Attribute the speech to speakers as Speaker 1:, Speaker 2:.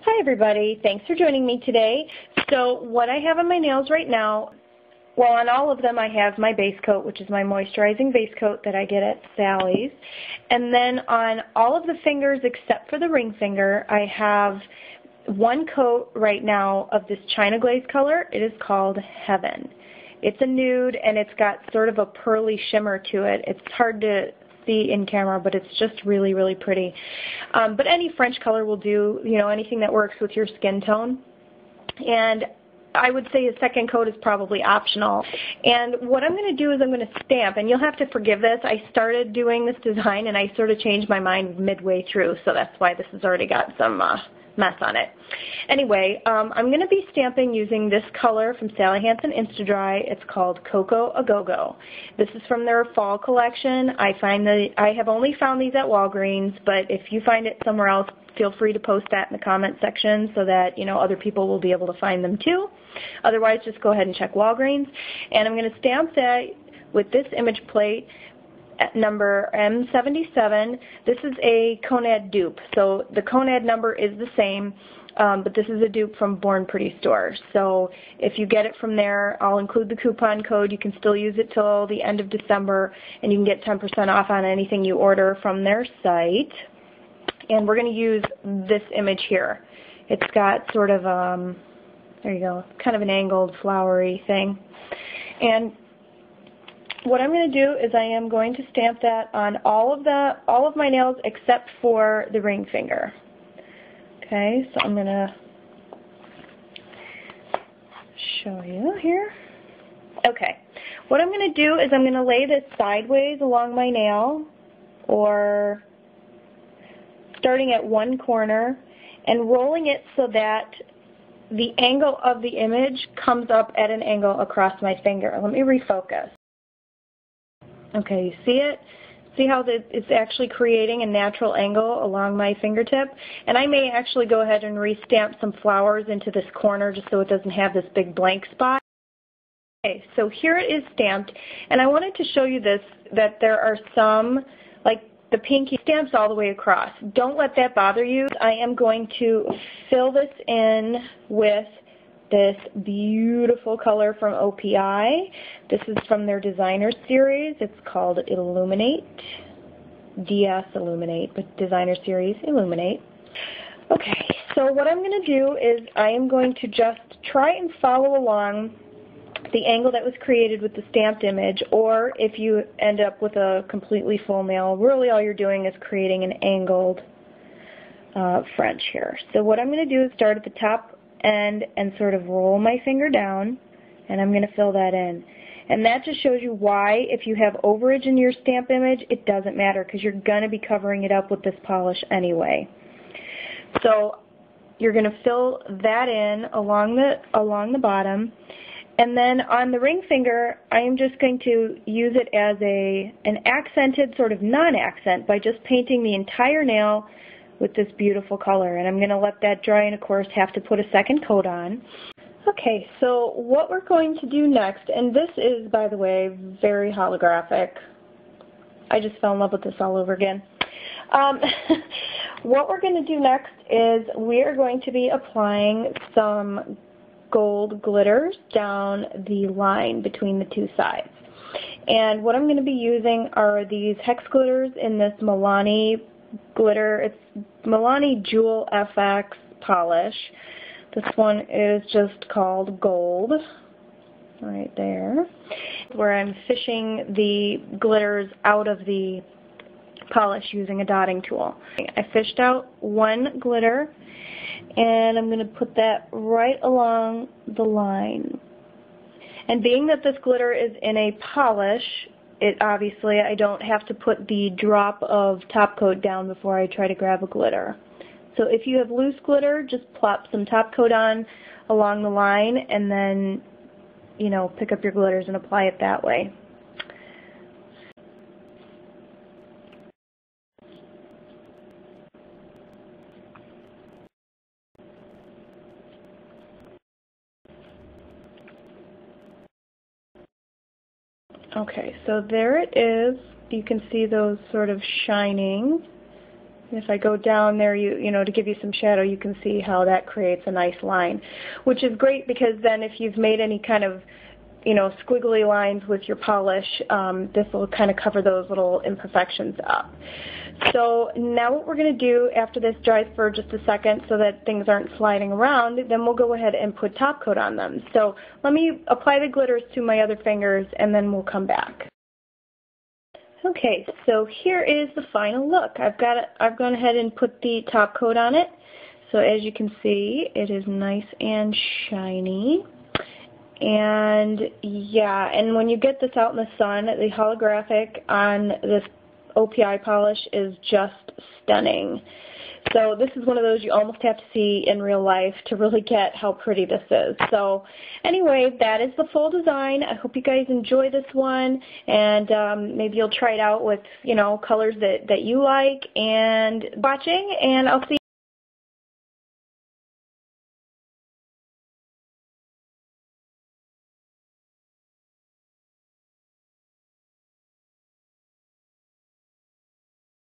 Speaker 1: Hi everybody, thanks for joining me today. So what I have on my nails right now, well, on all of them I have my base coat, which is my moisturizing base coat that I get at Sally's. And then on all of the fingers except for the ring finger, I have one coat right now of this China Glaze color. It is called Heaven. It's a nude and it's got sort of a pearly shimmer to it. It's hard to see in camera, but it's just really, really pretty. But any French color will do, you know, anything that works with your skin tone. And I would say a second coat is probably optional. And what I'm going to do is I'm going to stamp, and you'll have to forgive this. I started doing this design and I sort of changed my mind midway through, so that's why this has already got some mess on it. Anyway, I'm going to be stamping using this color from Sally Hansen Insta-Dry. It's called Cocoa A Go-Go. This is from their fall collection. I have only found these at Walgreens, but if you find it somewhere else, feel free to post that in the comment section so that, you know, other people will be able to find them too. Otherwise, just go ahead and check Walgreens. And I'm going to stamp that with this image plate at number M77. This is a Conad dupe, so the Conad number is the same, but this is a dupe from Born Pretty Store. So if you get it from there, I'll include the coupon code. You can still use it till the end of December, and you can get 10% off on anything you order from their site. And we're going to use this image here. It's got sort of, there you go, kind of an angled flowery thing. And what I'm going to do is I am going to stamp that on all of my nails except for the ring finger. Okay, so I'm going to show you here. Okay, what I'm going to do is I'm going to lay this sideways along my nail, or starting at one corner and rolling it so that the angle of the image comes up at an angle across my finger. Let me refocus. Okay, you see it? See how it's actually creating a natural angle along my fingertip? And I may actually go ahead and restamp some flowers into this corner just so it doesn't have this big blank spot. Okay, so here it is stamped, and I wanted to show you this, that there are some, like the pinky stamps all the way across. Don't let that bother you. I am going to fill this in with this beautiful color from OPI. This is from their designer series. It's called Illuminate, DS Illuminate, but designer series Illuminate. Okay, so what I'm going to do is I am going to just try and follow along the angle that was created with the stamped image, or if you end up with a completely full nail, really all you're doing is creating an angled French here. So what I'm going to do is start at the top end and sort of roll my finger down, and I'm going to fill that in. And that just shows you why, if you have overage in your stamp image, it doesn't matter, because you're going to be covering it up with this polish anyway. So you're going to fill that in along the bottom. And then on the ring finger, I am just going to use it as an accented sort of non-accent by just painting the entire nail with this beautiful color. And I'm going to let that dry and, of course, have to put a second coat on. Okay, so what we're going to do next, and this is, by the way, very holographic. I just fell in love with this all over again. What we're going to do next is we are going to be applying some gold glitters down the line between the two sides. And what I'm going to be using are these hex glitters in this Milani glitter. It's Milani Jewel FX polish. This one is just called Gold, right there, where I'm fishing the glitters out of the polish using a dotting tool. I fished out one glitter, and I'm going to put that right along the line. And being that this glitter is in a polish, obviously I don't have to put the drop of top coat down before I try to grab a glitter. So if you have loose glitter, just plop some top coat on along the line, and then, you know, pick up your glitters and apply it that way. Okay, so there it is. You can see those sort of shining If I go down there, you know, to give you some shadow, you can see how that creates a nice line, which is great because then if you've made any kind of, you know, squiggly lines with your polish, this will kind of cover those little imperfections up. So now what we're going to do after this dries for just a second so that things aren't sliding around, then we'll go ahead and put top coat on them. So let me apply the glitters to my other fingers and then we'll come back. Okay, so here is the final look. I've gone ahead and put the top coat on it. So as you can see, it is nice and shiny. And yeah, and when you get this out in the sun, the holographic on this OPI polish is just stunning. So this is one of those you almost have to see in real life to really get how pretty this is. So anyway, that is the full design. I hope you guys enjoy this one, and maybe you'll try it out with, you know, colors that you like. And watching, and I'll see you